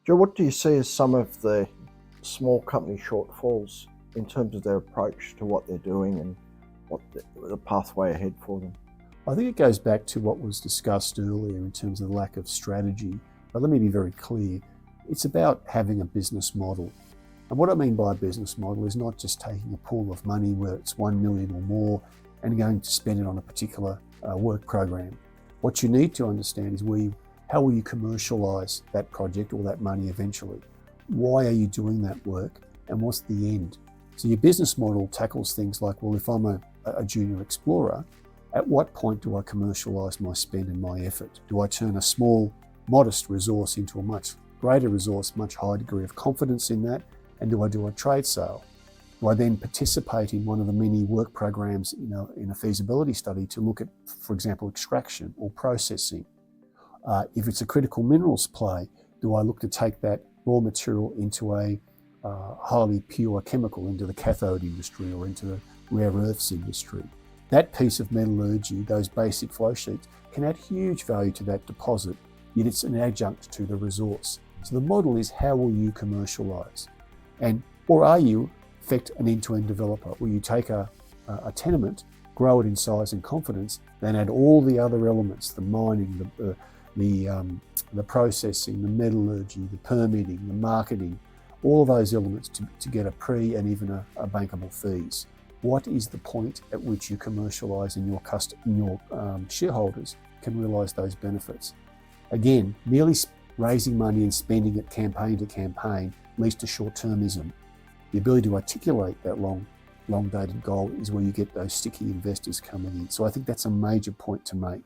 Joe, what do you see as some of the small company shortfalls in terms of their approach to what they're doing and what the pathway ahead for them? I think it goes back to what was discussed earlier in terms of the lack of strategy. But let me be very clear. It's about having a business model. And what I mean by a business model is not just taking a pool of money where it's 1 million or more and going to spend it on a particular work program. What you need to understand is how will you commercialize that project or that money eventually? Why are you doing that work and what's the end? So your business model tackles things like, well, if I'm a junior explorer, at what point do I commercialize my spend and my effort? Do I turn a small, modest resource into a much greater resource, much higher degree of confidence in that? And do I do a trade sale? Do I then participate in one of the many work programs in a feasibility study to look at, for example, extraction or processing? If it's a critical minerals play, do I look to take that raw material into a highly pure chemical, into the cathode industry or into the rare earths industry? That piece of metallurgy, those basic flow sheets, can add huge value to that deposit, yet it's an adjunct to the resource. So the model is, how will you commercialize? Or are you, in fact, an end-to-end developer? Will you take a tenement, grow it in size and confidence, then add all the other elements, the mining, the processing, the metallurgy, the permitting, the marketing, all of those elements to get a pre and even a bankable fees? What is the point at which you commercialize and your shareholders can realize those benefits? Again, merely raising money and spending it campaign to campaign leads to short-termism. The ability to articulate that long-dated goal is where you get those sticky investors coming in. So I think that's a major point to make.